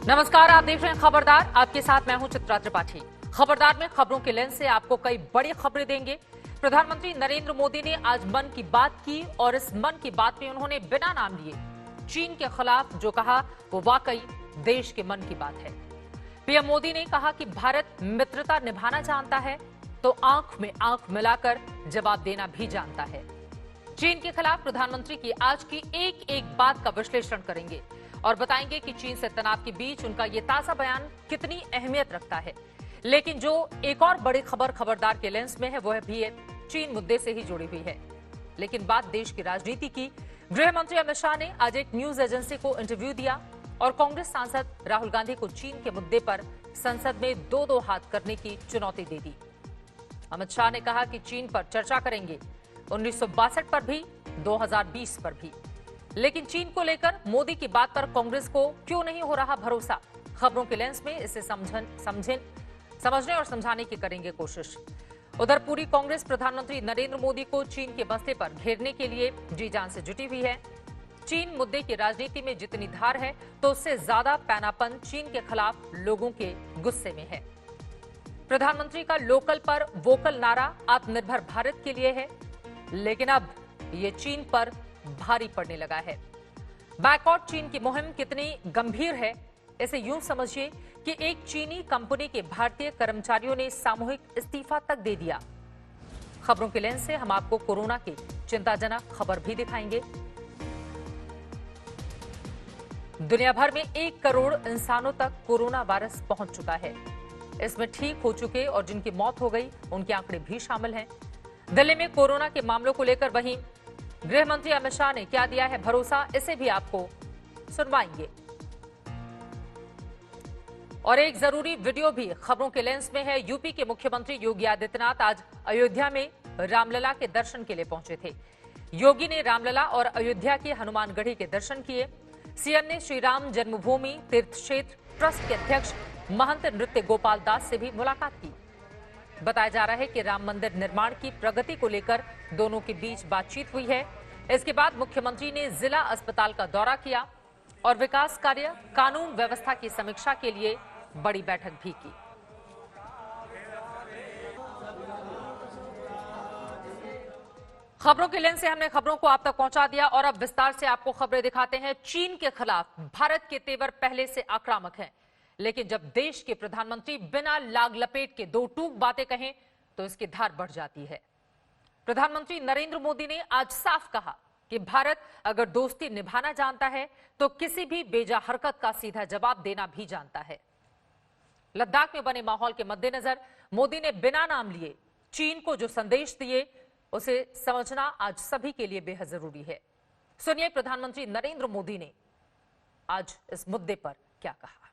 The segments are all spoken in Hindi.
नमस्कार, आप देख रहे हैं खबरदार। आपके साथ मैं हूं चित्रा त्रिपाठी। खबरदार में खबरों के लेंस से आपको कई बड़ी खबरें देंगे। प्रधानमंत्री नरेंद्र मोदी ने आज मन की बात की और इस मन की बात में उन्होंने बिना नाम लिए चीन के खिलाफ जो कहा वो वाकई देश के मन की बात है। पीएम मोदी ने कहा कि भारत मित्रता निभाना जानता है तो आंख में आंख मिलाकर जवाब देना भी जानता है। चीन के खिलाफ प्रधानमंत्री की आज की एक एक बात का विश्लेषण करेंगे और बताएंगे कि चीन से तनाव के बीच उनका ये ताजा बयान कितनी अहमियत रखता है। लेकिन जो एक और बड़ी खबर खबरदार के लेंस में है वो भी चीन मुद्दे से ही जुड़ी हुई है। लेकिन बात देश की राजनीति की। गृह मंत्री अमित शाह ने आज एक न्यूज एजेंसी को इंटरव्यू दिया और कांग्रेस सांसद राहुल गांधी को चीन के मुद्दे पर संसद में दो हाथ करने की चुनौती दे दी। अमित शाह ने कहा कि चीन पर चर्चा करेंगे, 1962 पर भी, 2020 पर भी। लेकिन चीन को लेकर मोदी की बात पर कांग्रेस को क्यों नहीं हो रहा भरोसा? खबरों के लेंस में इसे समझने और समझाने की करेंगे कोशिश। उधर पूरी कांग्रेस प्रधानमंत्री नरेंद्र मोदी को चीन के बस्ते पर घेरने के लिए जी जान से जुटी हुई है। चीन मुद्दे की राजनीति में जितनी धार है तो उससे ज्यादा पैनापन चीन के खिलाफ लोगों के गुस्से में है। प्रधानमंत्री का लोकल पर वोकल नारा आत्मनिर्भर भारत के लिए है, लेकिन अब ये चीन पर भारी पड़ने लगा है। बैकआउट चीन की मुहिम कितनी गंभीर है इसे यूं समझिए कि एक चीनी कंपनी के भारतीय कर्मचारियों ने सामूहिक इस्तीफा तक दे दिया। खबरों के लेंस से हम आपको कोरोना की चिंताजनक खबर भी दिखाएंगे। दुनिया भर में 1 करोड़ इंसानों तक कोरोना वायरस पहुंच चुका है। इसमें ठीक हो चुके और जिनकी मौत हो गई उनके आंकड़े भी शामिल हैं। दिल्ली में कोरोना के मामलों को लेकर वहीं गृह मंत्री अमित शाह ने क्या दिया है भरोसा, इसे भी आपको सुनवाएंगे। और एक जरूरी वीडियो भी खबरों के लेंस में है। यूपी के मुख्यमंत्री योगी आदित्यनाथ आज अयोध्या में रामलला के दर्शन के लिए पहुंचे थे। योगी ने रामलला और अयोध्या के हनुमानगढ़ी के दर्शन किए। सीएम ने श्री राम जन्मभूमि तीर्थ क्षेत्र ट्रस्ट के अध्यक्ष महंत नृत्य गोपाल दास से भी मुलाकात की। बताया जा रहा है कि राम मंदिर निर्माण की प्रगति को लेकर दोनों के बीच बातचीत हुई है। इसके बाद मुख्यमंत्री ने जिला अस्पताल का दौरा किया और विकास कार्य, कानून व्यवस्था की समीक्षा के लिए बड़ी बैठक भी की। खबरों के लेंस से हमने खबरों को आप तक पहुंचा दिया और अब विस्तार से आपको खबरें दिखाते हैं। चीन के खिलाफ भारत के तेवर पहले से आक्रामक हैं, लेकिन जब देश के प्रधानमंत्री बिना लाग लपेट के दो टूक बातें कहें तो इसकी धार बढ़ जाती है। प्रधानमंत्री नरेंद्र मोदी ने आज साफ कहा कि भारत अगर दोस्ती निभाना जानता है तो किसी भी बेजा हरकत का सीधा जवाब देना भी जानता है। लद्दाख में बने माहौल के मद्देनजर मोदी ने बिना नाम लिए चीन को जो संदेश दिए उसे समझना आज सभी के लिए बेहद जरूरी है। सुनिए प्रधानमंत्री नरेंद्र मोदी ने आज इस मुद्दे पर क्या कहा।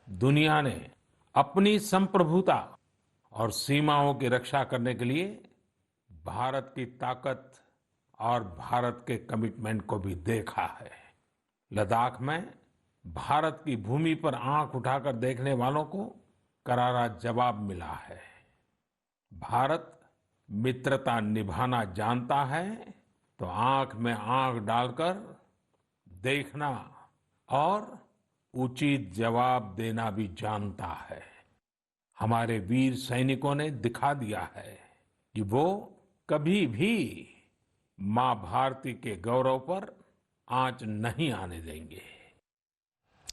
दुनिया ने अपनी संप्रभुता और सीमाओं की रक्षा करने के लिए भारत की ताकत और भारत के कमिटमेंट को भी देखा है। लद्दाख में भारत की भूमि पर आंख उठाकर देखने वालों को करारा जवाब मिला है। भारत मित्रता निभाना जानता है तो आंख में आंख डालकर देखना और उचित जवाब देना भी जानता है। हमारे वीर सैनिकों ने दिखा दिया है कि वो कभी भी मां भारती के गौरव पर आंच नहीं आने देंगे।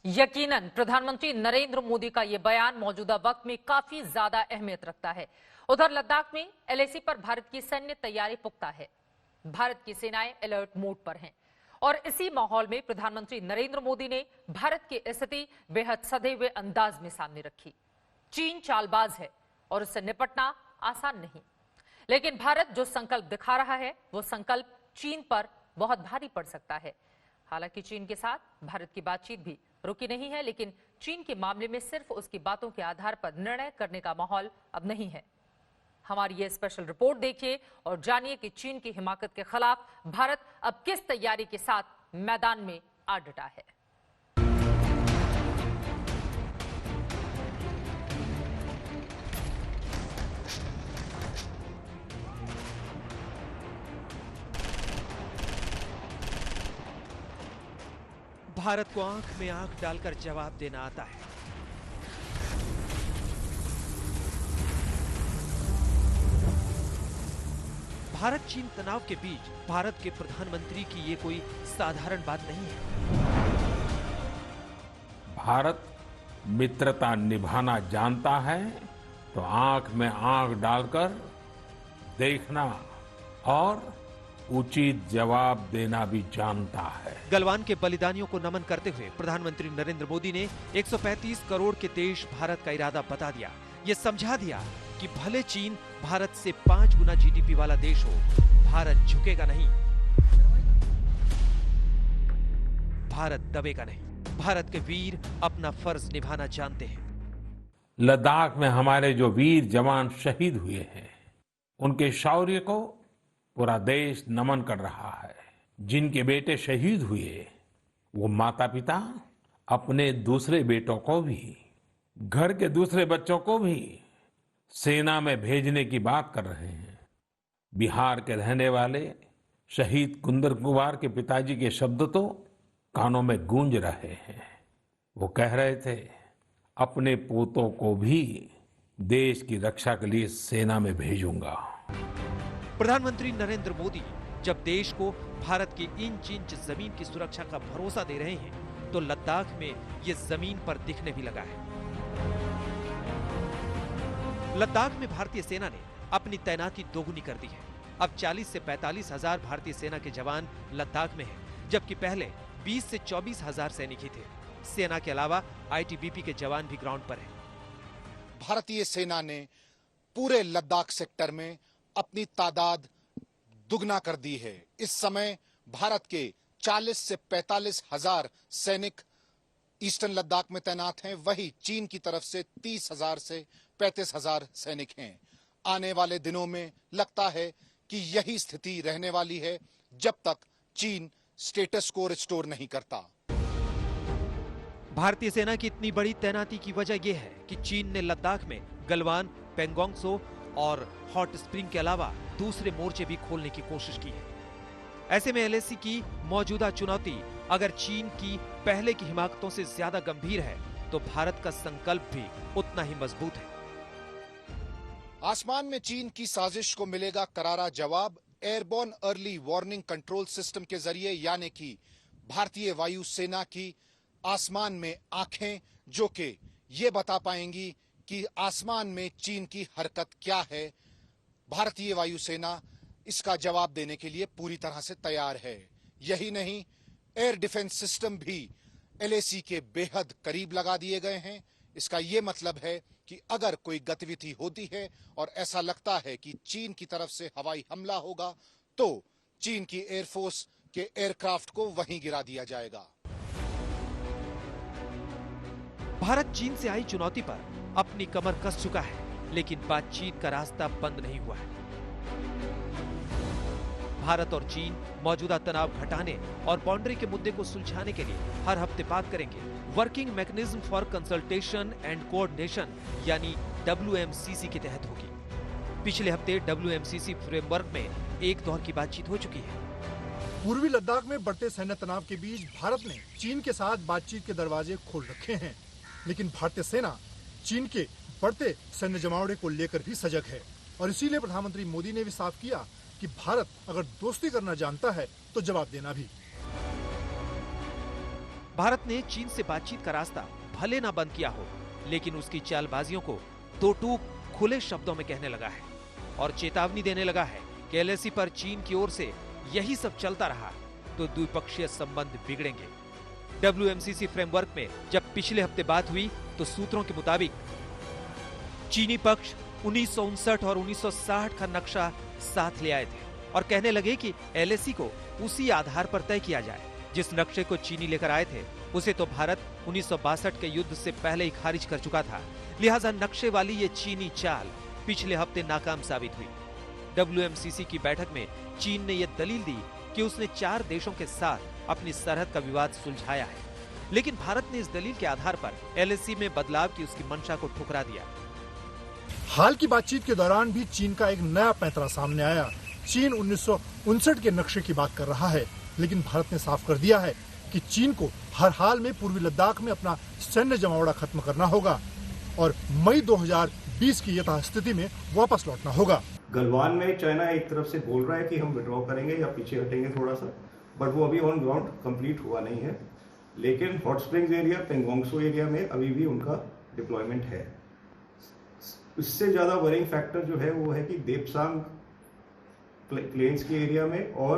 यकीनन प्रधानमंत्री नरेंद्र मोदी का यह बयान मौजूदा वक्त में काफी ज्यादा अहमियत रखता है। उधर लद्दाख में एलएसी पर भारत की सैन्य तैयारी पुख्ता है। भारत की सेनाएं अलर्ट मोड पर हैं और इसी माहौल में प्रधानमंत्री नरेंद्र मोदी ने भारत की स्थिति बेहद सधे हुए अंदाज में सामने रखी। चीन चालबाज है और उससे निपटना आसान नहीं, लेकिन भारत जो संकल्प दिखा रहा है वो संकल्प चीन पर बहुत भारी पड़ सकता है। हालांकि चीन के साथ भारत की बातचीत भी रुकी नहीं है, लेकिन चीन के मामले में सिर्फ उसकी बातों के आधार पर निर्णय करने का माहौल अब नहीं है। हमारी ये स्पेशल रिपोर्ट देखिए और जानिए कि चीन की हिमाकत के खिलाफ भारत अब किस तैयारी के साथ मैदान में आ डटा है। भारत को आंख में आंख डालकर जवाब देना आता है। भारत चीन तनाव के बीच भारत के प्रधानमंत्री की ये कोई साधारण बात नहीं है। भारत मित्रता निभाना जानता है तो आंख में आंख डालकर देखना और उचित जवाब देना भी जानता है। गलवान के बलिदानियों को नमन करते हुए प्रधानमंत्री नरेंद्र मोदी ने 135 करोड़ के देश भारत का इरादा बता दिया। ये समझा दिया कि भले चीन भारत से 5 गुना जीडीपी वाला देश हो, भारत झुकेगा नहीं, भारत दबेगा नहीं। भारत के वीर अपना फर्ज निभाना जानते हैं। लद्दाख में हमारे जो वीर जवान शहीद हुए हैं, उनके शौर्य को पूरा देश नमन कर रहा है। जिनके बेटे शहीद हुए, वो माता पिता अपने दूसरे बेटों को भी, घर के दूसरे बच्चों को भी सेना में भेजने की बात कर रहे हैं। बिहार के रहने वाले शहीद कुंदन कुमार के पिताजी के शब्द तो कानों में गूंज रहे हैं। वो कह रहे थे, अपने पोतों को भी देश की रक्षा के लिए सेना में भेजूंगा। प्रधानमंत्री नरेंद्र मोदी जब देश को भारत के इंच इंच जमीन की सुरक्षा का भरोसा दे रहे हैं, तो लद्दाख में ये जमीन पर दिखने भी लगा है। लद्दाख में भारतीय सेना ने अपनी तैनाती दोगुनी कर दी है। अब 40 से 45 हजार भारतीय सेना के जवान लद्दाख में हैं, जबकि पहले 20 से 24 हजार सैनिक ही थे। सेना के अलावा आईटीबीपी के जवान भी ग्राउंड पर हैं। भारतीय सेना ने पूरे लद्दाख सेक्टर में अपनी तादाद दुगना कर दी है। इस समय भारत के 40 से 45 हजार सैनिक ईस्टर्न लद्दाख में तैनात हैं, वही चीन की तरफ से 30 हजार से 35 हजार सैनिक हैं। आने वाले दिनों में लगता है कि यही स्थिति रहने वाली है जब तक चीन स्टेटस को रिस्टोर नहीं करता। भारतीय सेना की इतनी बड़ी तैनाती की वजह यह है कि चीन ने लद्दाख में गलवान, पेंगोंग त्सो और हॉट स्प्रिंग के अलावा दूसरे मोर्चे भी खोलने की कोशिश की है। ऐसे में एलएसी की मौजूदा चुनौती अगर चीन की पहले की हिमाकतों से ज्यादा गंभीर है, तो भारत का संकल्प भी उतना ही मजबूत है। आसमान में चीन की साजिश को मिलेगा करारा जवाब। Airborne early warning control system के जरिए, यानी कि भारतीय वायुसेना की आसमान में आंखें जो कि ये बता पाएंगी कि आसमान में चीन की हरकत क्या है। भारतीय वायुसेना इसका जवाब देने के लिए पूरी तरह से तैयार है। यही नहीं, एयर डिफेंस सिस्टम भी एलएसी के बेहद करीब लगा दिए गए हैं। इसका यह मतलब है कि अगर कोई गतिविधि होती है और ऐसा लगता है कि चीन की तरफ से हवाई हमला होगा, तो चीन की एयरफोर्स के एयरक्राफ्ट को वहीं गिरा दिया जाएगा। भारत चीन से आई चुनौती पर अपनी कमर कस चुका है, लेकिन बातचीत का रास्ता बंद नहीं हुआ है। भारत और चीन मौजूदा तनाव घटाने और बाउंड्री के मुद्दे को सुलझाने के लिए हर हफ्ते बात करेंगे। Working mechanism for consultation and coordination यानी WMCC के तहत होगी। पिछले हफ्ते WMCC फ्रेमवर्क में एक दौर की बातचीत हो चुकी है। पूर्वी लद्दाख में बढ़ते सैन्य तनाव के बीच भारत ने चीन के साथ बातचीत के दरवाजे खोल रखे हैं, लेकिन भारतीय सेना चीन के बढ़ते सैन्य जमावड़े को लेकर भी सजग है। और इसीलिए प्रधानमंत्री मोदी ने भी साफ किया कि भारत अगर दोस्ती करना जानता है तो जवाब देना भी। भारत ने चीन से बातचीत का रास्ता भले ना बंद किया हो, लेकिन उसकी चालबाजियों को दो टूक खुले शब्दों में कहने लगा है और चेतावनी देने लगा है कि एलएसी पर चीन की ओर से यही सब चलता रहा तो द्विपक्षीय संबंध बिगड़ेंगे। WMCC फ्रेमवर्क में जब पिछले हफ्ते बात हुई तो सूत्रों के मुताबिक चीनी पक्ष 1959 और 1960 का नक्शा साथ ले आए थे और कहने लगे कि एलएसी को उसी आधार पर तय किया जाए। जिस नक्शे को चीनी लेकर आए थे उसे तो भारत 1962 के युद्ध से पहले ही खारिज कर चुका था, लिहाजा नक्शे वाली ये चीनी चाल पिछले हफ्ते नाकाम साबित हुई। WMCC की बैठक में चीन ने यह दलील दी कि उसने 4 देशों के साथ अपनी सरहद का विवाद सुलझाया है, लेकिन भारत ने इस दलील के आधार पर एलएसी में बदलाव की उसकी मंशा को ठुकरा दिया। हाल की बातचीत के दौरान भी चीन का एक नया पैंतरा सामने आया। चीन 1959 के नक्शे की बात कर रहा है, लेकिन भारत ने साफ कर दिया है कि चीन को हर हाल में पूर्वी लद्दाख में अपना सैन्य जमावड़ा खत्म करना होगा और मई 2020 की यथास्थिति में वापस लौटना होगा। गलवान में चाइना एक तरफ से बोल रहा है कि हम विड्रॉ करेंगे या पीछे हटेंगे थोड़ा सा, बट वो अभी ऑन ग्राउंड कंप्लीट हुआ नहीं है। लेकिन hot springs area, Pangong Tso area में अभी भी उनका डिप्लॉयमेंट है। इससे ज़्यादा वरिंग फैक्टर जो है वो है कि देपसांग प्लेन्स के एरिया में और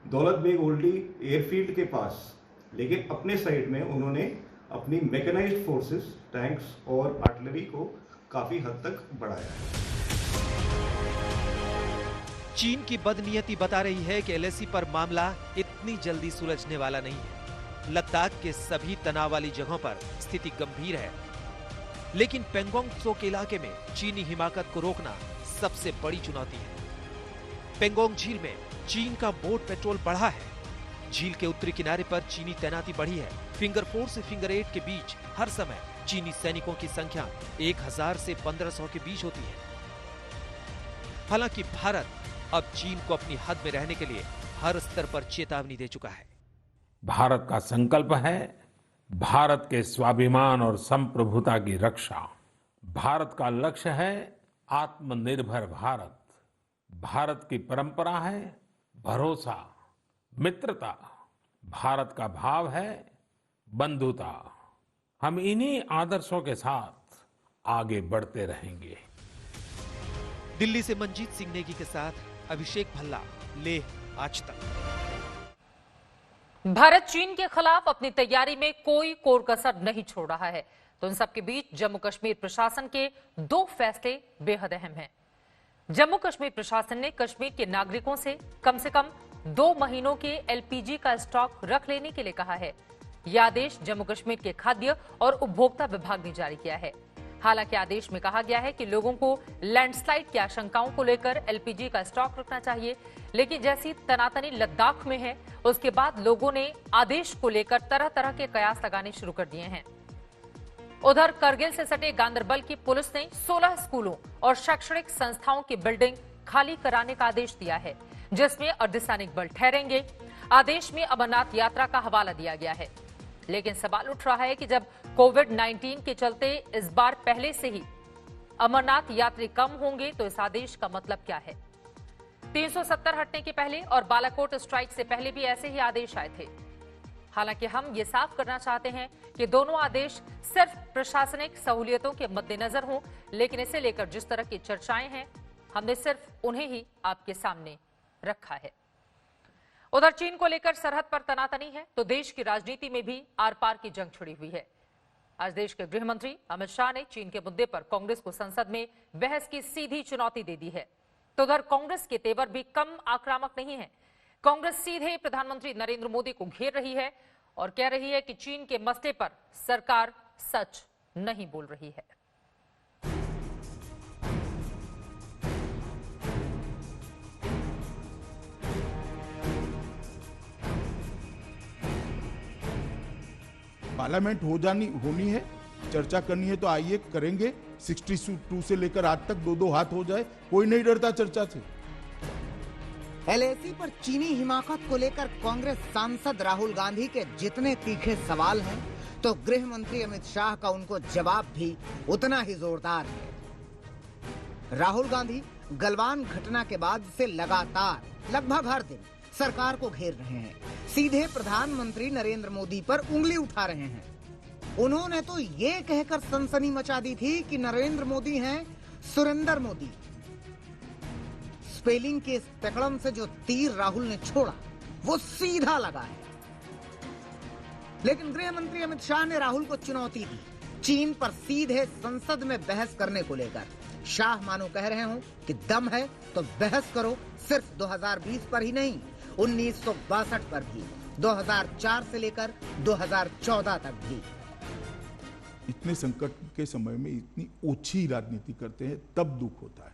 दौलत बेग ओल्डी एयरफील्ड के पास, लेकिन अपने साइड में उन्होंने अपनी मैकेनाइज्ड फोर्सेस, टैंक्स और आर्टिलरी को काफी हद तक बढ़ाया है। चीन की बदनीयती बता रही है कि एलएसी पर मामला इतनी जल्दी सुलझने वाला नहीं है। लद्दाख के सभी तनाव वाली जगहों पर स्थिति गंभीर है, लेकिन पेंगोंग त्सो के इलाके में चीनी हिमाकत को रोकना सबसे बड़ी चुनौती है। पेंगोंग झील में चीन का बोट पेट्रोल बढ़ा है। झील के उत्तरी किनारे पर चीनी तैनाती बढ़ी है। फिंगर 4 से फिंगर 8 के बीच हर समय चीनी सैनिकों की संख्या 1000 से 1500 के बीच होती है। हालांकि भारत अब चीन को अपनी हद में रहने के लिए हर स्तर पर चेतावनी दे चुका है। भारत का संकल्प है भारत के स्वाभिमान और संप्रभुता की रक्षा। भारत का लक्ष्य है आत्मनिर्भर भारत। भारत की परंपरा है भरोसा, मित्रता। भारत का भाव है बंधुता। हम इन्हीं आदर्शों के साथ आगे बढ़ते रहेंगे। दिल्ली से मंजीत सिंह नेगी के साथ अभिषेक भल्ला, लेह आज तक। भारत चीन के खिलाफ अपनी तैयारी में कोई कोर कसर नहीं छोड़ रहा है, तो इन सबके बीच जम्मू कश्मीर प्रशासन के 2 फैसले बेहद अहम हैं। जम्मू कश्मीर प्रशासन ने कश्मीर के नागरिकों से कम 2 महीनों के एलपीजी का स्टॉक रख लेने के लिए कहा है। यह आदेश जम्मू कश्मीर के खाद्य और उपभोक्ता विभाग ने जारी किया है। हालांकि आदेश में कहा गया है कि लोगों को लैंडस्लाइड की आशंकाओं को लेकर एलपीजी का स्टॉक रखना चाहिए, लेकिन जैसी तनातनी लद्दाख में है, उसके बाद लोगों ने आदेश को लेकर तरह तरह के कयास लगाने शुरू कर दिए हैं। उधर करगिल से सटे गांदरबल की पुलिस ने 16 स्कूलों और शैक्षणिक संस्थाओं की बिल्डिंग खाली कराने का आदेश दिया है, जिसमें अर्धसैनिक बल ठहरेंगे। आदेश में अमरनाथ यात्रा का हवाला दिया गया है, लेकिन सवाल उठ रहा है कि जब कोविड-19 के चलते इस बार पहले से ही अमरनाथ यात्री कम होंगे, तो इस आदेश का मतलब क्या है? 370 हटने के पहले और बालाकोट स्ट्राइक से पहले भी ऐसे ही आदेश आए थे। हालांकि हम ये साफ करना चाहते हैं कि दोनों आदेश सिर्फ प्रशासनिक सहूलियतों के मद्देनजर हों, लेकिन इसे लेकर जिस तरह की चर्चाएं हैं, हमने सिर्फ उन्हें ही आपके सामने रखा है। उधर चीन को लेकर सरहद पर तनातनी है, तो देश की राजनीति में भी आर पार की जंग छिड़ी हुई है। आज देश के गृह मंत्री अमित शाह ने चीन के मुद्दे पर कांग्रेस को संसद में बहस की सीधी चुनौती दे दी है, तो उधर कांग्रेस के तेवर भी कम आक्रामक नहीं है। कांग्रेस सीधे प्रधानमंत्री नरेंद्र मोदी को घेर रही है और कह रही है कि चीन के मसले पर सरकार सच नहीं बोल रही है। पार्लियामेंट होनी है, चर्चा करनी है तो आइए करेंगे। 62 से लेकर आज तक 2-2 हाथ हो जाए, कोई नहीं डरता चर्चा से। एलएसी पर चीनी हिमाकत को लेकर कांग्रेस सांसद राहुल गांधी के जितने तीखे सवाल हैं, तो गृह मंत्री अमित शाह का उनको जवाब भी उतना ही जोरदार है। राहुल गांधी गलवान घटना के बाद से लगातार लगभग हर दिन सरकार को घेर रहे हैं, सीधे प्रधानमंत्री नरेंद्र मोदी पर उंगली उठा रहे हैं। उन्होंने तो ये कहकर सनसनी मचा दी थी कि नरेंद्र मोदी हैं सुरेंद्र मोदी। स्पेलिंग के इस तकड़म से जो तीर राहुल ने छोड़ा, वो सीधा लगा है। लेकिन गृह मंत्री अमित शाह ने राहुल को चुनौती दी चीन पर सीधे संसद में बहस करने को लेकर। शाह मानो कह रहे हो कि दम है तो बहस करो, सिर्फ 2020 पर ही नहीं, 1962 पर भी, 2004 से लेकर 2014 तक भी। इतने संकट के समय में इतनी ओछी राजनीति करते हैं, तब दुख होता है।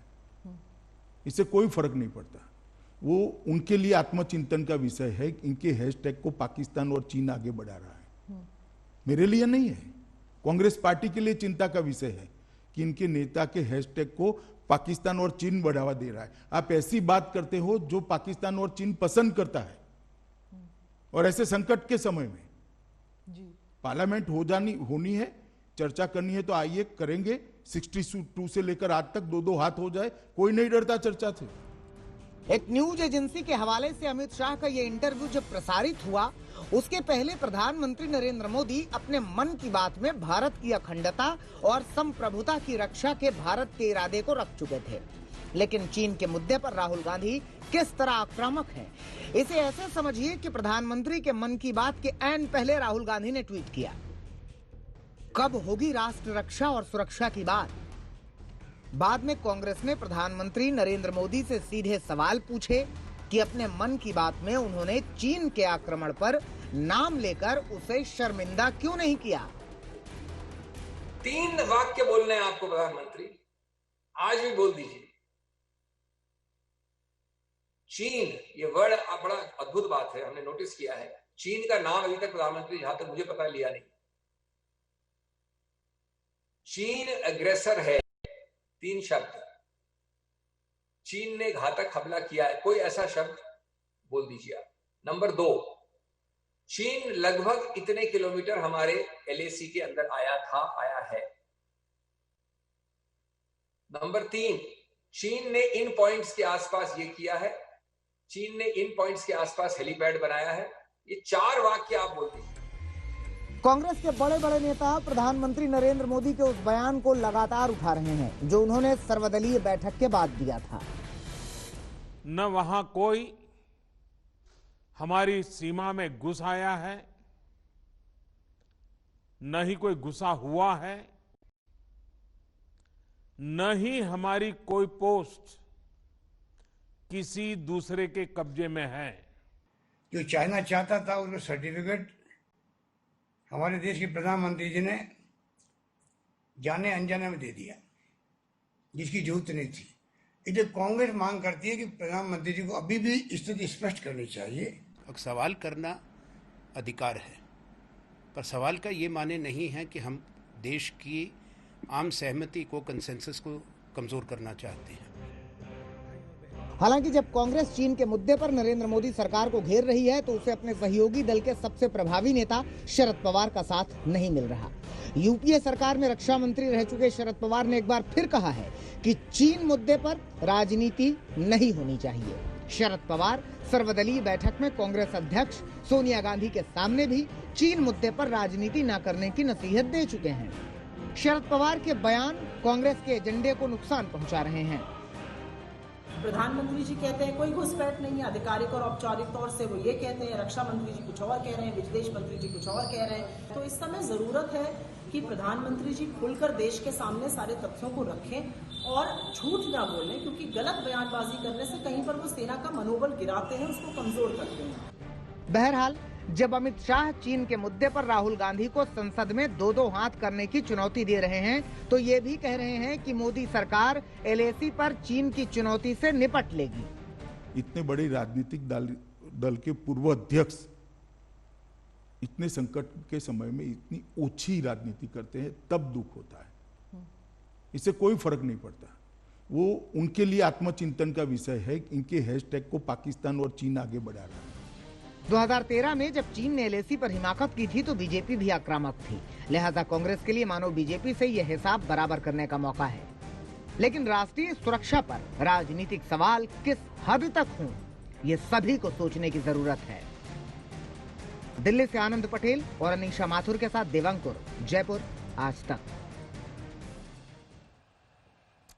इससे कोई फर्क नहीं पड़ता। वो उनके लिए आत्मचिंतन का विषय है। इनके हैशटैग को पाकिस्तान और चीन आगे बढ़ा रहा है, मेरे लिए नहीं है। कांग्रेस पार्टी के लिए चिंता का विषय है कि इनके नेता के हैशटैग को पाकिस्तान और चीन बढ़ावा दे रहा है। आप ऐसी बात करते हो जो पाकिस्तान और चीन पसंद करता है, और ऐसे संकट के समय में पार्लियामेंट होनी है, चर्चा करनी है तो आइए करेंगे। 62 से लेकर आज तक 2-2 हाथ हो जाए, कोई नहीं डरता चर्चा से। एक न्यूज एजेंसी के हवाले से अमित शाह का ये इंटरव्यू जब प्रसारित हुआ, उसके पहले प्रधानमंत्री नरेंद्र मोदी अपने मन की बात में भारत की अखंडता और संप्रभुता की रक्षा के भारत के इरादे को रख चुके थे। लेकिन चीन के मुद्दे पर राहुल गांधी किस तरह आक्रामक हैं, इसे ऐसे समझिए कि प्रधानमंत्री के मन की बात के ऐन पहले राहुल गांधी ने ट्वीट किया, कब होगी राष्ट्र रक्षा और सुरक्षा की बात। बाद में कांग्रेस ने प्रधानमंत्री नरेंद्र मोदी से सीधे सवाल पूछे कि अपने मन की बात में उन्होंने चीन के आक्रमण पर नाम लेकर उसे शर्मिंदा क्यों नहीं किया। 3 वाक्य बोलने हैं आपको प्रधानमंत्री, आज भी बोल दीजिए। चीन, ये वर्ड बड़ा अद्भुत बात है, हमने नोटिस किया है। चीन का नाम अभी तक प्रधानमंत्री, जहां तक मुझे पता, लिया नहीं। चीन एग्रेसर है, 3 शब्द। चीन ने घातक हमला किया है, कोई ऐसा शब्द बोल दीजिए आप। नंबर 2, चीन लगभग इतने किलोमीटर हमारे एलएसी के अंदर आया है। नंबर 3, चीन ने इन पॉइंट्स के आसपास ये किया है, चीन ने इन पॉइंट्स के आसपास हेलीपैड बनाया है। ये 4 वाक्य आप बोल दीजिए। कांग्रेस के बड़े बड़े नेता प्रधानमंत्री नरेंद्र मोदी के उस बयान को लगातार उठा रहे हैं जो उन्होंने सर्वदलीय बैठक के बाद दिया था। न वहां कोई हमारी सीमा में घुस आया है, न ही कोई घुसा हुआ है, न ही हमारी कोई पोस्ट किसी दूसरे के कब्जे में है। जो चाइना चाहता था उसका सर्टिफिकेट हमारे देश के प्रधानमंत्री जी ने जाने अनजाने में दे दिया, जिसकी जरूरत नहीं थी। इसलिए कांग्रेस मांग करती है कि प्रधानमंत्री जी को अभी भी स्थिति स्पष्ट करनी चाहिए। सवाल करना अधिकार है, पर सवाल का ये माने नहीं है कि हम देश की आम सहमति को, कंसेंसस को कमजोर करना चाहते हैं। हालांकि जब कांग्रेस चीन के मुद्दे पर नरेंद्र मोदी सरकार को घेर रही है तो उसे अपने सहयोगी दल के सबसे प्रभावी नेता शरद पवार का साथ नहीं मिल रहा। यूपीए सरकार में रक्षा मंत्री रह चुके शरद पवार ने एक बार फिर कहा है कि चीन मुद्दे पर राजनीति नहीं होनी चाहिए। शरद पवार सर्वदलीय बैठक में कांग्रेस अध्यक्ष सोनिया गांधी के सामने भी चीन मुद्दे पर राजनीति न करने की नसीहत दे चुके हैं। शरद पवार के बयान कांग्रेस के एजेंडे को नुकसान पहुंचा रहे हैं। प्रधानमंत्री जी कहते हैं कोई घुसपैठ नहीं है, आधिकारिक और औपचारिक तौर से वो ये कहते हैं, रक्षा मंत्री जी कुछ और कह रहे हैं, विदेश मंत्री जी कुछ और कह रहे हैं। तो इस समय जरूरत है कि प्रधानमंत्री जी खुलकर देश के सामने सारे तथ्यों को रखें और झूठ ना बोलें, क्योंकि गलत बयानबाजी करने से कहीं पर वो सेना का मनोबल गिराते हैं, उसको कमजोर करते हैं। बहरहाल जब अमित शाह चीन के मुद्दे पर राहुल गांधी को संसद में 2-2 हाथ करने की चुनौती दे रहे हैं तो ये भी कह रहे हैं कि मोदी सरकार एलएसी पर चीन की चुनौती से निपट लेगी। इतने बड़े राजनीतिक दल के पूर्व अध्यक्ष इतने संकट के समय में इतनी ओछी राजनीति करते हैं, तब दुख होता है। इससे कोई फर्क नहीं पड़ता। वो उनके लिए आत्मचिंतन का विषय है। इनके हैशटैग को पाकिस्तान और चीन आगे बढ़ा रहा है। 2013 में जब चीन ने एलएसी पर हिमाकत की थी तो बीजेपी भी आक्रामक थी, लिहाजा कांग्रेस के लिए मानो बीजेपी से यह हिसाब बराबर करने का मौका है। लेकिन राष्ट्रीय सुरक्षा पर राजनीतिक सवाल किस हद तक हों, ये सभी को सोचने की जरूरत है। दिल्ली से आनंद पटेल और अनीशा माथुर के साथ देवांकुर, जयपुर, आज तक।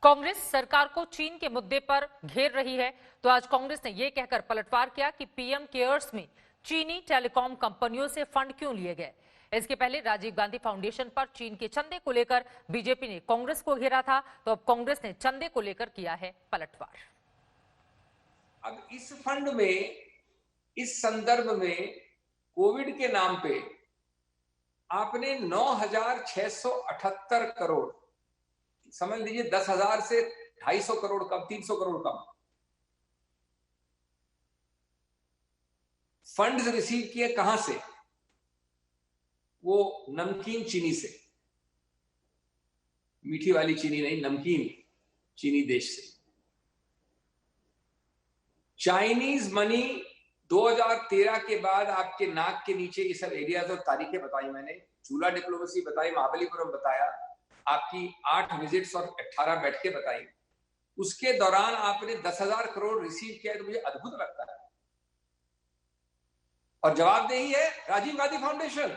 कांग्रेस सरकार को चीन के मुद्दे पर घेर रही है तो आज कांग्रेस ने यह कहकर पलटवार किया कि पीएम केयर्स में चीनी टेलीकॉम कंपनियों से फंड क्यों लिए गए। इसके पहले राजीव गांधी फाउंडेशन पर चीन के चंदे को लेकर बीजेपी ने कांग्रेस को घेरा था, तो अब कांग्रेस ने चंदे को लेकर किया है पलटवार। अब इस फंड में, इस संदर्भ में कोविड के नाम पे आपने 9,678 करोड़, समझ लीजिए 10,000 से 250 करोड़ कम, 300 करोड़ कम फंड्स रिसीव किए। कहां से? वो नमकीन चीनी से, मीठी वाली चीनी नहीं, नमकीन चीनी देश से। चाइनीज मनी 2013 के बाद आपके नाक के नीचे ये सब एरियाज और तारीखें बताई मैंने, झूला डिप्लोमेसी बताई, महाबलीपुरम बताया, आपकी 8 विजिट्स और 18 बैठकें बताई। उसके दौरान आपने 10,000 करोड़ रिसीव किया, तो मुझे अद्भुत लगता है। और जवाबदेही है राजीव गांधी फाउंडेशन।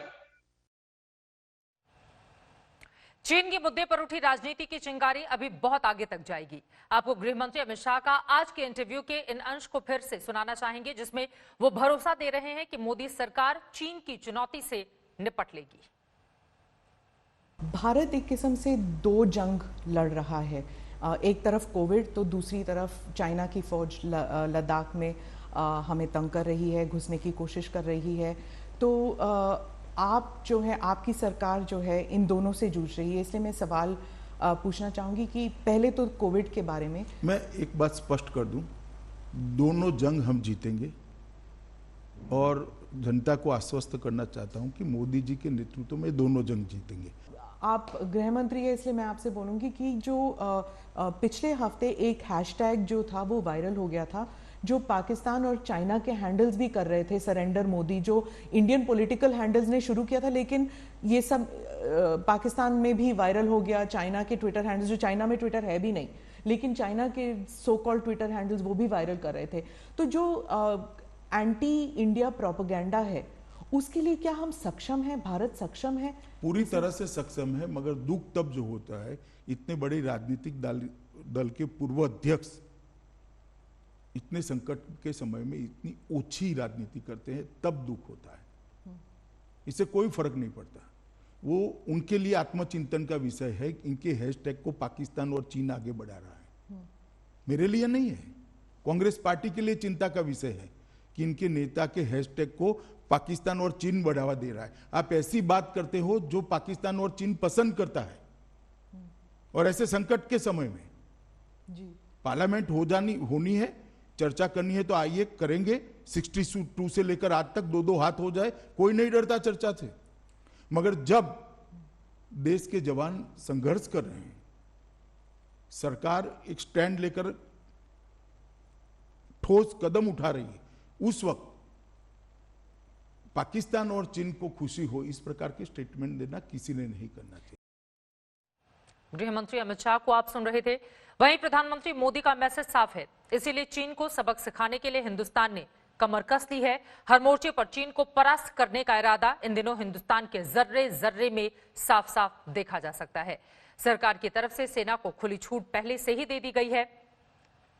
चीन के मुद्दे पर उठी राजनीति की चिंगारी अभी बहुत आगे तक जाएगी। आपको गृह मंत्री अमित शाह का आज के इंटरव्यू के इन अंश को फिर से सुनाना चाहेंगे, जिसमें वो भरोसा दे रहे हैं कि मोदी सरकार चीन की चुनौती से निपट लेगी। भारत एक किस्म से दो जंग लड़ रहा है, एक तरफ कोविड तो दूसरी तरफ चाइना की फौज लद्दाख में हमें तंग कर रही है, घुसने की कोशिश कर रही है। तो आप जो है, आपकी सरकार जो है इन दोनों से जूझ रही है, इसलिए मैं सवाल पूछना चाहूँगी कि पहले तो कोविड के बारे में। मैं एक बात स्पष्ट कर दूं, दोनों जंग हम जीतेंगे और जनता को आश्वस्त करना चाहता हूं कि मोदी जी के नेतृत्व में दोनों जंग जीतेंगे। आप गृह मंत्री है, इसलिए मैं आपसे बोलूँगी कि जो पिछले हफ्ते एक हैशटैग जो था वो वायरल हो गया था, जो पाकिस्तान और चाइना के हैंडल्स भी कर रहे थे, सरेंडर मोदी, जो इंडियन पॉलिटिकल हैंडल्स ने शुरू किया था, लेकिन ये सब पाकिस्तान में भी वायरल हो गया। चाइना के ट्विटर हैंडल्स, जो चाइना में ट्विटर है भी नहीं, लेकिन चाइना के सो कॉल्ड ट्विटर हैंडल्स वो भी वायरल कर रहे थे। तो जो एंटी इंडिया प्रोपेगेंडा है, उसके लिए क्या हम सक्षम हैं? भारत सक्षम है? पूरी तरह से सक्षम है, मगर दुख तब जो होता है, इतने बड़े राजनीतिक दल के पूर्व अध्यक्ष इतने संकट के समय में इतनी ओछी राजनीति करते हैं, तब दुख होता है। इससे कोई फर्क नहीं पड़ता। वो उनके लिए आत्मचिंतन का विषय है। इनके हैशटैग को पाकिस्तान और चीन आगे बढ़ा रहा है, मेरे लिए नहीं है। कांग्रेस पार्टी के लिए चिंता का विषय है कि इनके नेता के हैशटैग को पाकिस्तान और चीन बढ़ावा दे रहा है। आप ऐसी बात करते हो जो पाकिस्तान और चीन पसंद करता है, और ऐसे संकट के समय में जी पार्लियामेंट होनी है, चर्चा करनी है तो आइए करेंगे। 62 से लेकर आज तक 2-2 हाथ हो जाए, कोई नहीं डरता चर्चा से। मगर जब देश के जवान संघर्ष कर रहे हैं, सरकार एक स्टैंड लेकर ठोस कदम उठा रही है, उस वक्त पाकिस्तान और चीन को खुशी हो, इस प्रकार के स्टेटमेंट देना किसी ने नहीं करना चाहिए। गृह मंत्री अमित शाह को आप सुन रहे थे। वहीं प्रधानमंत्री मोदी का मैसेज साफ है, इसीलिए चीन को सबक सिखाने के लिए हिंदुस्तान ने कमर कस ली है। हर मोर्चे पर चीन को परास्त करने का इरादा इन दिनों हिंदुस्तान के जर्रे जर्रे में साफ साफ देखा जा सकता है। सरकार की तरफ से सेना को खुली छूट पहले से ही दे दी गई है।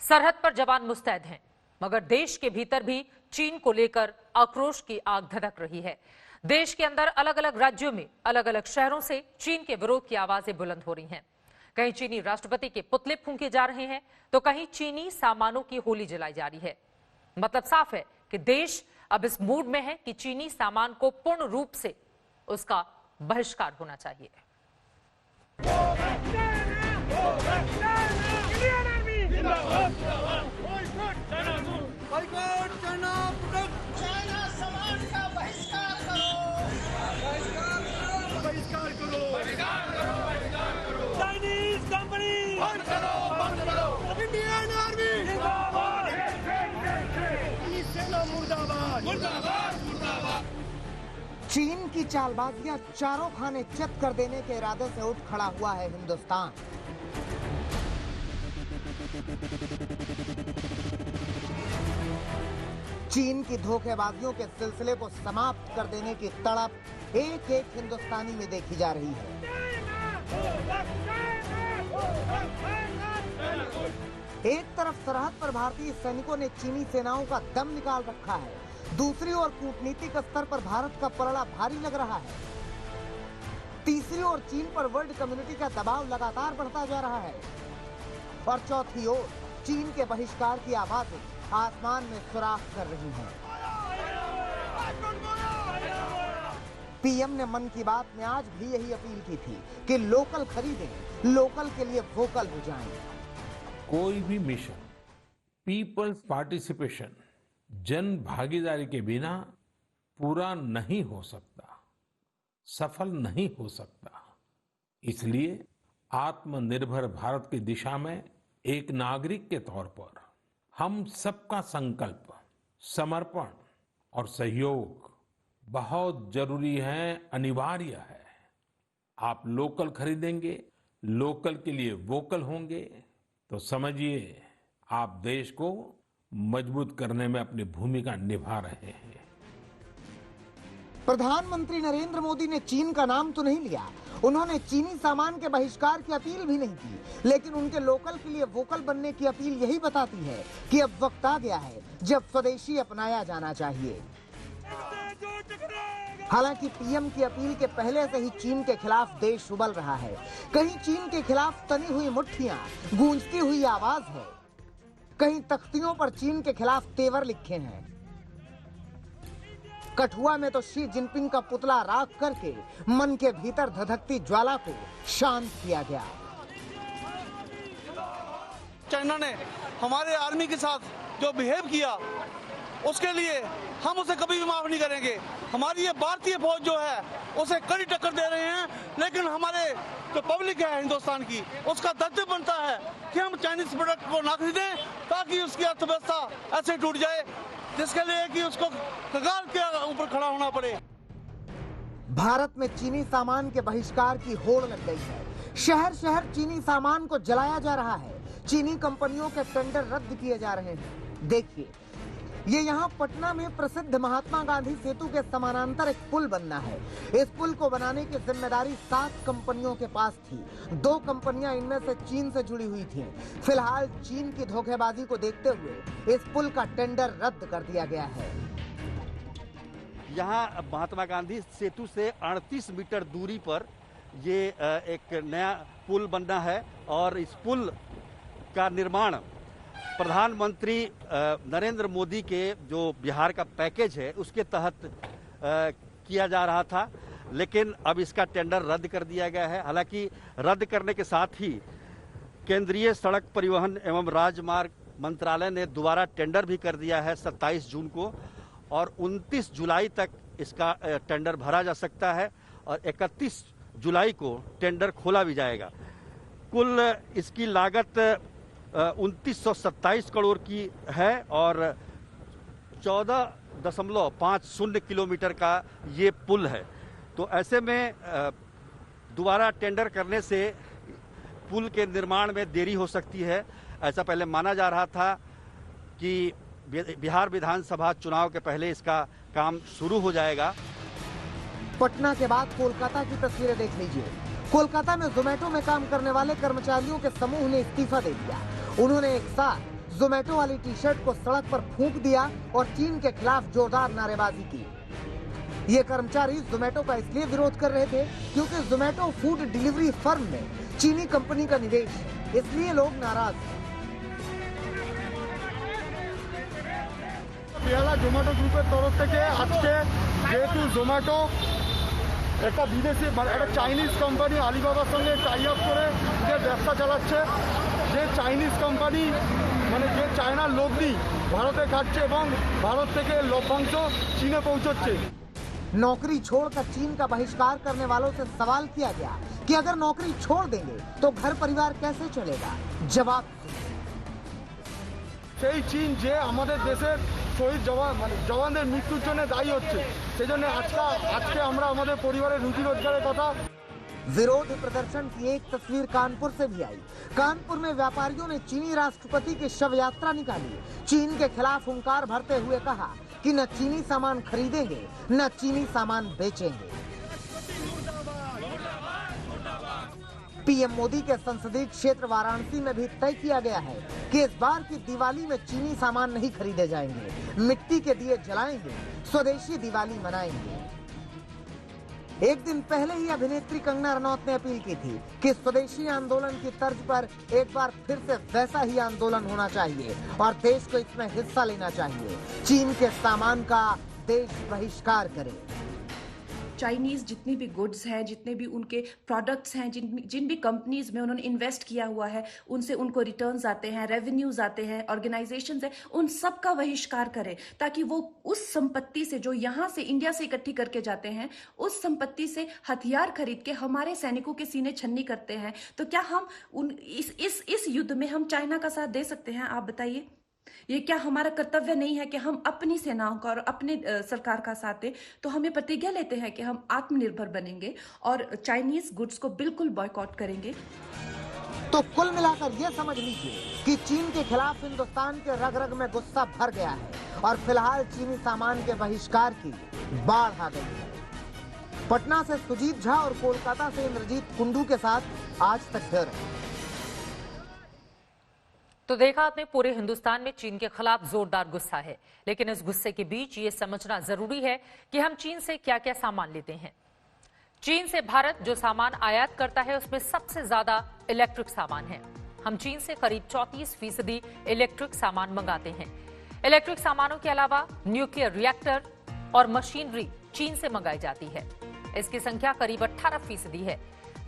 सरहद पर जवान मुस्तैद हैं, मगर देश के भीतर भी चीन को लेकर आक्रोश की आग धधक रही है। देश के अंदर अलग अलग राज्यों में अलग अलग शहरों से चीन के विरोध की आवाजें बुलंद हो रही हैं। कहीं चीनी राष्ट्रपति के पुतले फूंके जा रहे हैं, तो कहीं चीनी सामानों की होली जलाई जा रही है। मतलब साफ है कि देश अब इस मूड में है कि चीनी सामान को पूर्ण रूप से उसका बहिष्कार होना चाहिए। चीन की चालबाजियां चारों खाने चित कर देने के इरादे से उठ खड़ा हुआ है हिंदुस्तान। चीन की धोखेबाजियों के सिलसिले को समाप्त कर देने की तड़प एक एक हिंदुस्तानी में देखी जा रही है। एक तरफ सरहद पर भारतीय सैनिकों ने चीनी सेनाओं का दम निकाल रखा है, दूसरी ओर कूटनीतिक स्तर पर भारत का पलड़ा भारी लग रहा है। तीसरी ओर चीन पर वर्ल्ड कम्युनिटी का दबाव लगातार बढ़ता जा रहा है, और चौथी ओर चीन के बहिष्कार की आवाजें आसमान में सुराख कर रही हैं। पीएम ने मन की बात में आज भी यही अपील की थी कि लोकल खरीदें, लोकल के लिए वोकल हो जाएं। कोई भी मिशन पीपल्स पार्टिसिपेशन, जन भागीदारी के बिना पूरा नहीं हो सकता, सफल नहीं हो सकता। इसलिए आत्मनिर्भर भारत की दिशा में एक नागरिक के तौर पर हम सबका संकल्प, समर्पण और सहयोग बहुत जरूरी है, अनिवार्य है। आप लोकल खरीदेंगे, लोकल के लिए वोकल होंगे, तो समझिए आप देश को मजबूत करने में अपनी भूमिका निभा रहे हैं। प्रधानमंत्री नरेंद्र मोदी ने चीन का नाम तो नहीं लिया, उन्होंने चीनी सामान के बहिष्कार की अपील भी नहीं की, लेकिन उनके लोकल के लिए वोकल बनने की अपील यही बताती है कि अब वक्त आ गया है जब स्वदेशी अपनाया जाना चाहिए। हालांकि पीएम की अपील के पहले से ही चीन के खिलाफ देश उबल रहा है। कहीं चीन के खिलाफ तनी हुई मुट्ठियां, गूंजती हुई आवाज है, कहीं तख्तियों पर चीन के खिलाफ तेवर लिखे हैं। कठुआ में तो शी जिनपिंग का पुतला राख करके मन के भीतर धधकती ज्वाला को शांत किया गया। चाइना ने हमारे आर्मी के साथ जो बिहेव किया उसके लिए हम उसे कभी भी माफ नहीं करेंगे। हमारी ये भारतीय फौज जो है उसे कड़ी टक्कर दे रहे हैं, लेकिन हमारे जो पब्लिक है हिंदुस्तान की, उसका दायित्व बनता है कि हम चाइनीज प्रोडक्ट को ना खरीदें ताकि उसकी अर्थव्यवस्था ऐसे टूट जाए जिसके लिए कि उसको कगार के ऊपर खड़ा होना पड़े। भारत में चीनी सामान के बहिष्कार की होड़ लग गई है। शहर शहर चीनी सामान को जलाया जा रहा है, चीनी कंपनियों के टेंडर रद्द किए जा रहे हैं। देखिए, ये यहाँ पटना में प्रसिद्ध महात्मा गांधी सेतु के समानांतर एक पुल बनना है। इस पुल को बनाने की जिम्मेदारी 7 कंपनियों के पास थी। 2 कंपनियां इनमें से चीन से जुड़ी हुई थीं। फिलहाल चीन की धोखेबाजी को देखते हुए इस पुल का टेंडर रद्द कर दिया गया है। यहाँ महात्मा गांधी सेतु से 38 मीटर दूरी पर ये एक नया पुल बनना है और इस पुल का निर्माण प्रधानमंत्री नरेंद्र मोदी के जो बिहार का पैकेज है उसके तहत किया जा रहा था, लेकिन अब इसका टेंडर रद्द कर दिया गया है। हालांकि रद्द करने के साथ ही केंद्रीय सड़क परिवहन एवं राजमार्ग मंत्रालय ने दोबारा टेंडर भी कर दिया है 27 जून को, और 29 जुलाई तक इसका टेंडर भरा जा सकता है और 31 जुलाई को टेंडर खोला भी जाएगा। कुल इसकी लागत 2927 करोड़ की है और 14.50 किलोमीटर का ये पुल है। तो ऐसे में दोबारा टेंडर करने से पुल के निर्माण में देरी हो सकती है। ऐसा पहले माना जा रहा था कि बिहार विधानसभा चुनाव के पहले इसका काम शुरू हो जाएगा। पटना के बाद कोलकाता की तस्वीरें देख लीजिए। कोलकाता में जोमेटो में काम करने वाले कर्मचारियों के समूह ने इस्तीफा दे दिया। उन्होंने एक साथ जोमेटो वाली टी-शर्ट को सड़क पर फूंक दिया और चीन के खिलाफ जोरदार नारेबाजी की। ये कर्मचारी जोमेटो का इसलिए विरोध कर रहे थे क्योंकि जोमेटो फूड डिलीवरी फर्म में चीनी कंपनी का निवेश है, इसलिए लोग नाराज हैं। जोमेटो ग्रुपेर तरफ থেকে আজকে যেহেতু জোম্যাটো একটা বিদেশি একটা চাইনিজ কোম্পানি আলিবাবার সঙ্গে টাই আপ করে যে ব্যবসা চালাচ্ছে, যে চাইনিজ কোম্পানি মানে যে চায়নার লগ্নি ভারতে খাচ্ছে এবং ভারত থেকে লভ্যাংশ চীনে পৌঁছচ্ছে। नौकरी छोड़कर चीन का बहिष्कार करने वालों से सवाल किया गया कि अगर नौकरी छोड़ देंगे तो घर परिवार कैसे चलेगा। जवाब, সেই চীন যে আমাদের দেশের শহীদ জওয়ানদের মৃত্যুর জন্য দায়ী হচ্ছে, সেজন্য আজকে আমরা আমাদের পরিবারের রুজি রোজগারের কথা। विरोध प्रदर्शन की एक तस्वीर कानपुर से भी आई। कानपुर में व्यापारियों ने चीनी राष्ट्रपति की शव यात्रा निकाली। चीन के खिलाफ हुंकार भरते हुए कहा कि न चीनी सामान खरीदेंगे न चीनी सामान बेचेंगे। पीएम मोदी के संसदीय क्षेत्र वाराणसी में भी तय किया गया है कि इस बार की दिवाली में चीनी सामान नहीं खरीदे जाएंगे, मिट्टी के दिए जलाएंगे, स्वदेशी दिवाली मनाएंगे। एक दिन पहले ही अभिनेत्री कंगना रनौत ने अपील की थी कि स्वदेशी आंदोलन की तर्ज पर एक बार फिर से वैसा ही आंदोलन होना चाहिए और देश को इसमें हिस्सा लेना चाहिए। चीन के सामान का देश बहिष्कार करे। चाइनीज़ जितनी भी गुड्स हैं, जितने भी उनके प्रोडक्ट्स हैं, जिन भी कंपनीज में उन्होंने इन्वेस्ट किया हुआ है, उनसे उनको रिटर्न्स आते हैं, रेवेन्यूज आते हैं, ऑर्गेनाइजेशंस हैं, उन सब का बहिष्कार करें ताकि वो उस संपत्ति से जो यहाँ से इंडिया से इकट्ठी करके जाते हैं, उस संपत्ति से हथियार खरीद के हमारे सैनिकों के सीने छन्नी करते हैं। तो क्या हम इस युद्ध में हम चाइना का साथ दे सकते हैं? आप बताइए। ये क्या हमारा कर्तव्य नहीं है कि हम अपनी सेनाओं का और अपने सरकार का साथ दें? तो हमें प्रतिज्ञा लेते हैं कि हम आत्मनिर्भर बनेंगे और चाइनीज गुड्स को बिल्कुल बॉयकॉट करेंगे। तो कुल मिलाकर ये समझ लीजिए कि चीन के खिलाफ हिंदुस्तान के रग रग में गुस्सा भर गया है और फिलहाल चीनी सामान के बहिष्कार की बाढ़ आ गई है। पटना से सुजीत झा और कोलकाता से इंद्रजीत कुंडू के साथ आज तक डर है। तो देखा आपने, पूरे हिंदुस्तान में चीन के खिलाफ जोरदार गुस्सा है, लेकिन इस गुस्से के बीच ये समझना जरूरी है कि हम चीन से क्या क्या सामान लेते हैं। चीन से भारत जो सामान आयात करता है उसमें सबसे ज्यादा इलेक्ट्रिक सामान है। हम चीन से करीब 34% इलेक्ट्रिक सामान मंगाते हैं। इलेक्ट्रिक सामानों के अलावा न्यूक्लियर रिएक्टर और मशीनरी चीन से मंगाई जाती है। इसकी संख्या करीब 18% है।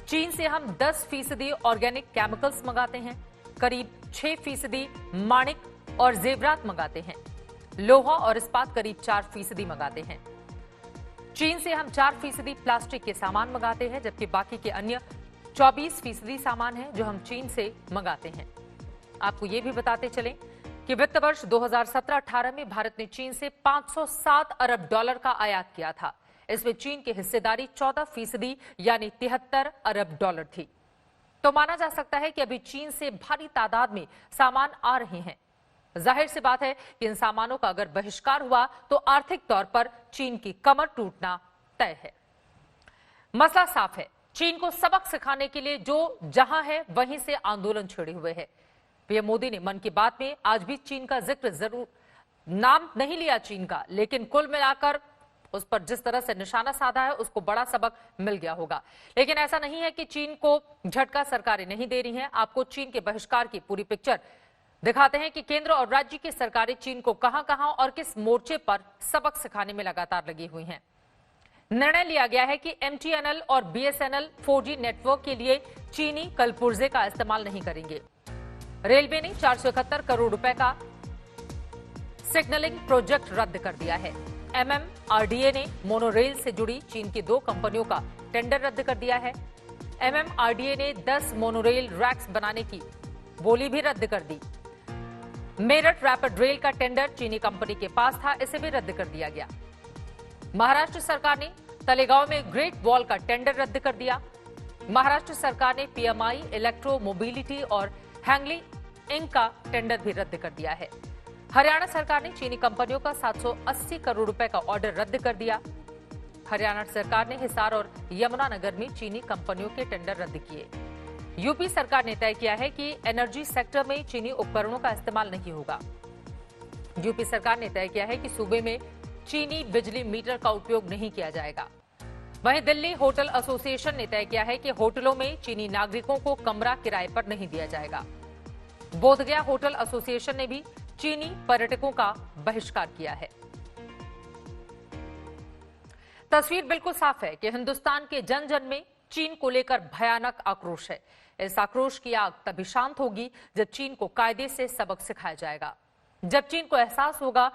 चीन से हम 10% ऑर्गेनिक केमिकल्स मंगाते हैं, करीब 6% माणिक और जेवरात मंगाते हैं। लोहा और इस्पात करीब 4% मंगाते हैं। चीन से हम 4% प्लास्टिक के सामान मंगाते हैं, जबकि बाकी के अन्य 24% सामान है जो हम चीन से मंगाते हैं। आपको ये भी बताते चलें कि वित्त वर्ष 2017-18 में भारत ने चीन से $507 अरब का आयात किया था। इसमें चीन की हिस्सेदारी 14% यानी $73 अरब थी। तो माना जा सकता है कि अभी चीन से भारी तादाद में सामान आ रहे हैं। जाहिर सी बात है कि इन सामानों का अगर बहिष्कार हुआ तो आर्थिक तौर पर चीन की कमर टूटना तय है। मसला साफ है, चीन को सबक सिखाने के लिए जो जहां है वहीं से आंदोलन छेड़े हुए है। पीएम मोदी ने मन की बात में आज भी चीन का जिक्र जरूर, नाम नहीं लिया चीन का, लेकिन कुल मिलाकर उस पर जिस तरह से निशाना साधा है उसको बड़ा सबक मिल गया होगा। लेकिन ऐसा नहीं है कि चीन को झटका सरकारें नहीं दे रही हैं। आपको चीन के बहिष्कार की पूरी पिक्चर दिखाते हैं कि केंद्र और राज्य की सरकारें चीन को कहां-कहां और किस मोर्चे पर सबक सिखाने में लगातार लगी हुई हैं। निर्णय लिया गया है कि MTNL और BSNL 4G नेटवर्क के लिए चीनी कलपुर्जे का इस्तेमाल नहीं करेंगे। रेलवे ने 471 करोड़ रुपए का सिग्नलिंग प्रोजेक्ट रद्द कर दिया है। MMRDA ने मोनोरेल से जुड़ी चीन की 2 कंपनियों का टेंडर रद्द कर दिया है। MMRDA ने 10 मोनोरेल रैक्स बनाने की बोली भी रद्द कर दी। मेरठ रैपिड रेल का टेंडर चीनी कंपनी के पास था, इसे भी रद्द कर दिया गया। महाराष्ट्र सरकार ने तलेगांव में ग्रेट वॉल का टेंडर रद्द कर दिया। महाराष्ट्र सरकार ने PMI, इलेक्ट्रो मोबिलिटी और हैंगली इंक का टेंडर भी रद्द कर दिया है। हरियाणा सरकार ने चीनी कंपनियों का 780 करोड़ रुपए का ऑर्डर रद्द कर दिया। हरियाणा सरकार ने हिसार और यमुनानगर में चीनी कंपनियों के टेंडर रद्द किए। यूपी सरकार ने तय किया है कि एनर्जी सेक्टर में चीनी उपकरणों का इस्तेमाल नहीं होगा। यूपी सरकार ने तय किया है कि सूबे में चीनी बिजली मीटर का उपयोग नहीं किया जाएगा। वहीं दिल्ली होटल एसोसिएशन ने तय किया है कि होटलों में चीनी नागरिकों को कमरा किराए पर नहीं दिया जाएगा। बोधगया होटल एसोसिएशन ने भी चीनी पर्यटकों का बहिष्कार किया है। तस्वीर बिल्कुल साफ है कि हिंदुस्तान के जन जन में चीन को लेकर भयानक आक्रोश है। इस आक्रोश की आग तभी शांत होगी जब चीन को कायदे से सबक सिखाया जाएगा, जब चीन को एहसास होगा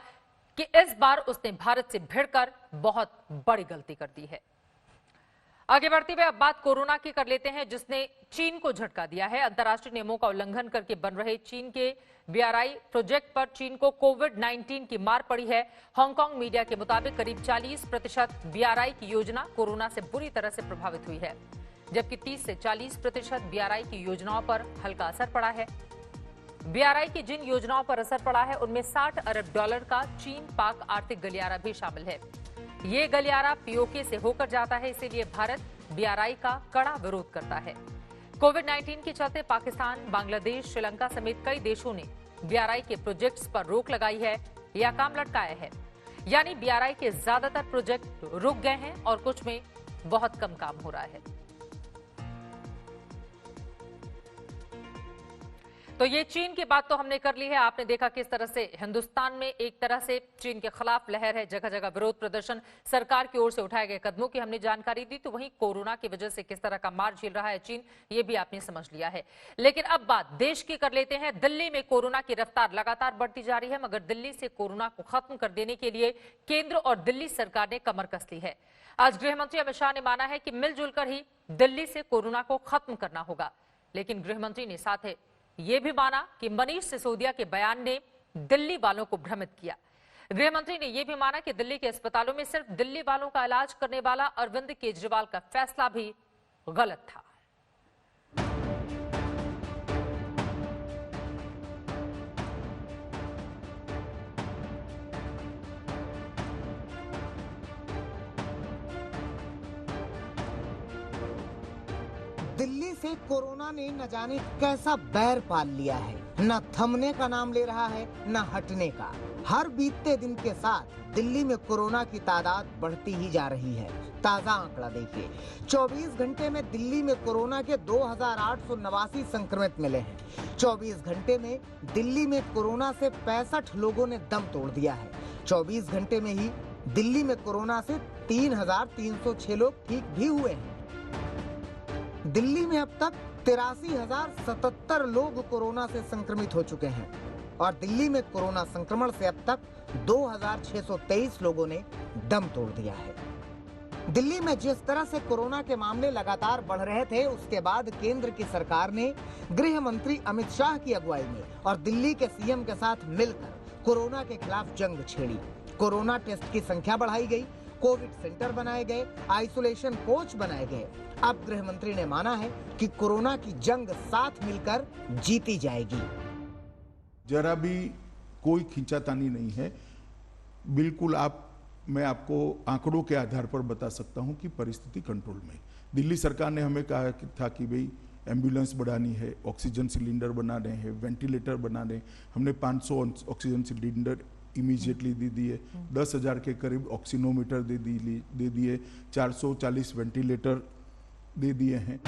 कि इस बार उसने भारत से भिड़कर बहुत बड़ी गलती कर दी है। आगे बढ़ते हुए अब बात कोरोना की कर लेते हैं, जिसने चीन को झटका दिया है। अंतर्राष्ट्रीय नियमों का उल्लंघन करके बन रहे चीन के BRI प्रोजेक्ट पर चीन को कोविड-19 की मार पड़ी है। हांगकांग मीडिया के मुताबिक करीब 40% BRI की योजना कोरोना से बुरी तरह से प्रभावित हुई है, जबकि 30 से 40% BRI की योजनाओं पर हल्का असर पड़ा है। BRI की जिन योजनाओं पर असर पड़ा है उनमें $60 अरब का चीन पाक आर्थिक गलियारा भी शामिल है। ये गलियारा POK से होकर जाता है, इसीलिए भारत BRI का कड़ा विरोध करता है। कोविड-19 के चलते पाकिस्तान, बांग्लादेश, श्रीलंका समेत कई देशों ने BRI के प्रोजेक्ट्स पर रोक लगाई है या काम लटकाया है, यानी BRI के ज्यादातर प्रोजेक्ट रुक गए हैं और कुछ में बहुत कम काम हो रहा है। तो ये चीन की बात तो हमने कर ली है। आपने देखा किस तरह से हिंदुस्तान में एक तरह से चीन के खिलाफ लहर है, जगह जगह विरोध प्रदर्शन, सरकार की ओर से उठाए गए कदमों की हमने जानकारी दी। तो वहीं कोरोना की वजह से किस तरह का मार झेल रहा है चीन, ये भी आपने समझ लिया है। लेकिन अब बात देश की कर लेते हैं। दिल्ली में कोरोना की रफ्तार लगातार बढ़ती जा रही है, मगर दिल्ली से कोरोना को खत्म कर देने के लिए केंद्र और दिल्ली सरकार ने कमर कस ली है। आज गृह मंत्री अमित शाह ने माना है कि मिलजुल कर ही दिल्ली से कोरोना को खत्म करना होगा। लेकिन गृह मंत्री ने साथ ये भी माना कि मनीष सिसोदिया के बयान ने दिल्ली वालों को भ्रमित किया। गृह मंत्री ने यह भी माना कि दिल्ली के अस्पतालों में सिर्फ दिल्ली वालों का इलाज करने वाला अरविंद केजरीवाल का फैसला भी गलत था। दिल्ली से कोरोना ने न जाने कैसा बैर पाल लिया है, न थमने का नाम ले रहा है न हटने का। हर बीतते दिन के साथ दिल्ली में कोरोना की तादाद बढ़ती ही जा रही है। ताजा आंकड़ा देखिए, 24 घंटे में दिल्ली में कोरोना के 2889 संक्रमित मिले हैं। 24 घंटे में दिल्ली में कोरोना से 65 लोगों ने दम तोड़ दिया है। 24 घंटे में ही दिल्ली में कोरोना से 3306 लोग ठीक भी हुए हैं। दिल्ली में अब तक 83,077 लोग कोरोना से संक्रमित हो चुके हैं और दिल्ली में कोरोना संक्रमण से अब तक 2,623 लोगों ने दम तोड़ दिया है। दिल्ली में जिस तरह से कोरोना के मामले लगातार बढ़ रहे थे, उसके बाद केंद्र की सरकार ने गृह मंत्री अमित शाह की अगुवाई में और दिल्ली के सीएम के साथ मिलकर कोरोना के खिलाफ जंग छेड़ी। कोरोना टेस्ट की संख्या बढ़ाई गई, कोविड सेंटर बनाए गए, आइसोलेशन कोच बनाए गए। अब गृह मंत्री ने माना है कि कोरोना की जंग साथ मिलकर जीती जाएगी। जरा भी कोई खींचातानी नहीं है। बिल्कुल मैं आपको आंकड़ों के आधार पर बता सकता हूं कि परिस्थिति कंट्रोल में। दिल्ली सरकार ने हमें कहा था कि भाई एम्बुलेंस बढ़ानी है, ऑक्सीजन सिलेंडर बनाने हैं, वेंटिलेटर बनाने। हमने 500 ऑक्सीजन सिलेंडर इमीडिएटली दे दिए, 10,000 के करीब ऑक्सीनोमीटर दे दिए, 440 वेंटिलेटर दे दिए हैं।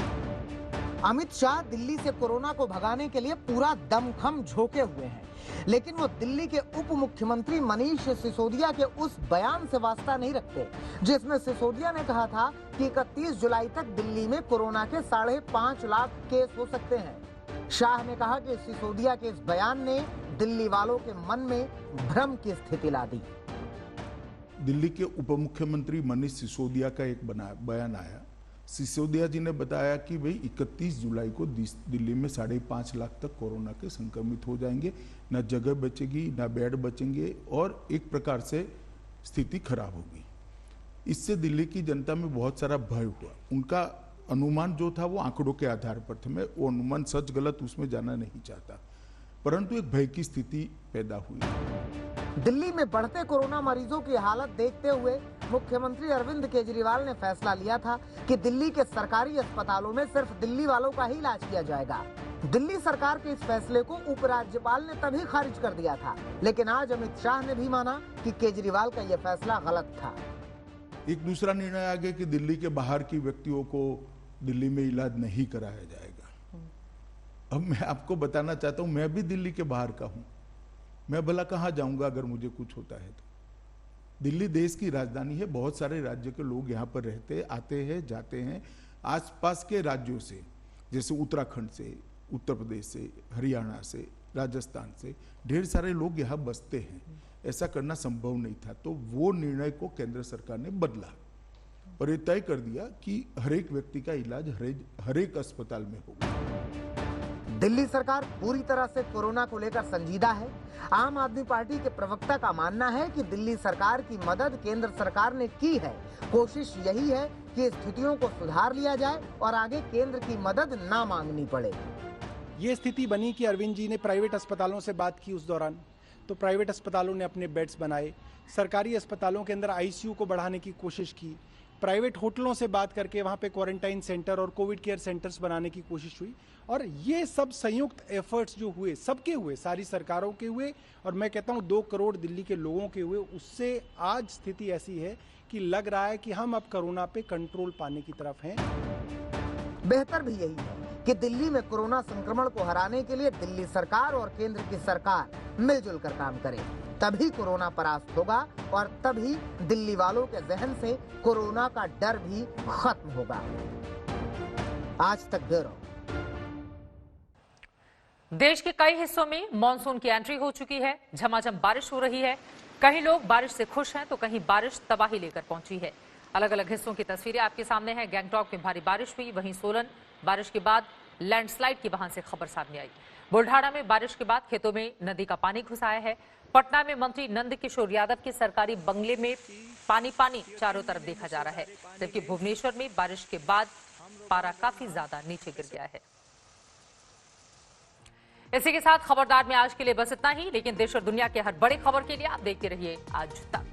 अमित शाह दिल्ली से कोरोना को भगाने के लिए पूरा दमखम झोंके हुए हैं, लेकिन वो दिल्ली के उप मुख्यमंत्री मनीष सिसोदिया के उस बयान से वास्ता नहीं रखते जिसमें सिसोदिया ने कहा था कि 31 जुलाई तक दिल्ली में कोरोना के 5.5 लाख केस हो सकते हैं। शाह ने कहा कि सिसोदिया के इस बयान ने दिल्ली वालों के मन में भ्रम की स्थिति ला दी। दिल्ली के उप मुख्यमंत्री मनीष सिसोदिया का एक बयान आया। सिसोदिया जी ने बताया कि भाई 31 जुलाई को दिल्ली में 5.5 लाख तक कोरोना के संक्रमित हो जाएंगे, न जगह बचेगी न बेड बचेंगे और एक प्रकार से स्थिति खराब होगी। इससे दिल्ली की जनता में बहुत सारा भय हुआ। उनका अनुमान जो था वो आंकड़ों के आधार पर थे। मैं वो अनुमान सच गलत उसमें जाना नहीं चाहता, परंतु एक भय की स्थिति पैदा हुई। दिल्ली में बढ़ते कोरोना मरीजों की हालत देखते हुए मुख्यमंत्री अरविंद केजरीवाल ने फैसला लिया था कि दिल्ली के सरकारी अस्पतालों में सिर्फ दिल्ली वालों का ही इलाज किया जाएगा। दिल्ली सरकार के इस फैसले को उपराज्यपाल ने तभी खारिज कर दिया था, लेकिन आज अमित शाह ने भी माना कि केजरीवाल का यह फैसला गलत था। एक दूसरा निर्णय आ गया कि दिल्ली के बाहर की व्यक्तियों को दिल्ली में इलाज नहीं कराया जाएगा। अब मैं आपको बताना चाहता हूं, मैं भी दिल्ली के बाहर का हूं। मैं भला कहां जाऊंगा अगर मुझे कुछ होता है तो। दिल्ली देश की राजधानी है, बहुत सारे राज्य के लोग यहां पर रहते आते हैं जाते हैं। आसपास के राज्यों से जैसे उत्तराखंड से, उत्तर प्रदेश से, हरियाणा से, राजस्थान से ढेर सारे लोग यहाँ बसते हैं। ऐसा करना संभव नहीं था, तो वो निर्णय को केंद्र सरकार ने बदला और ये तय कर दिया कि हर एक व्यक्ति का इलाज हर एक अस्पताल में होगा। दिल्ली सरकार पूरी तरह से कोरोना को लेकर संजीदा है। आम आदमी पार्टी के प्रवक्ता का मानना है कि दिल्ली सरकार की मदद केंद्र सरकार ने की है। कोशिश यही है कि स्थितियों को सुधार लिया जाए और आगे केंद्र की मदद ना मांगनी पड़े। ये स्थिति बनी कि अरविंद जी ने प्राइवेट अस्पतालों से बात की उस दौरान, तो प्राइवेट अस्पतालों ने अपने बेड्स बनाए, सरकारी अस्पतालों के अंदर आईसीयू को बढ़ाने की कोशिश की, प्राइवेट होटलों से बात करके वहाँ पे क्वारंटाइन सेंटर और कोविड केयर सेंटर्स बनाने की कोशिश हुई। और ये सब संयुक्त एफर्ट्स जो हुए, सबके हुए, सारी सरकारों के हुए और मैं कहता हूँ 2 करोड़ दिल्ली के लोगों के हुए, उससे आज स्थिति ऐसी है कि लग रहा है कि हम अब कोरोना पे कंट्रोल पाने की तरफ हैं। बेहतर भी यही है कि दिल्ली में कोरोना संक्रमण को हराने के लिए दिल्ली सरकार और केंद्र की सरकार मिलजुल कर काम करे, तभी कोरोना परास्त होगा और तभी दिल्ली वालों के जहन से कोरोना का डर भी खत्म होगा। आज तक ब्यूरो। देश के कई हिस्सों में मॉनसून की एंट्री हो चुकी है। झमाझम बारिश हो रही है। कहीं लोग बारिश से खुश हैं तो कहीं बारिश तबाही लेकर पहुंची है। अलग अलग हिस्सों की तस्वीरें आपके सामने हैं। गैंगटॉक में भारी बारिश हुई, वहीं सोलन बारिश के बाद लैंडस्लाइड की वहां से खबर सामने आई। बुल्ढाना में बारिश के बाद खेतों में नदी का पानी घुस आया है। पटना में मंत्री नंद किशोर यादव के सरकारी बंगले में पानी चारों तरफ देखा जा रहा है, जबकि भुवनेश्वर में बारिश के बाद पारा काफी ज्यादा नीचे गिर गया है। इसी के साथ खबरदार में आज के लिए बस इतना ही, लेकिन देश और दुनिया के हर बड़ी खबर के लिए आप देखते रहिए आज तक।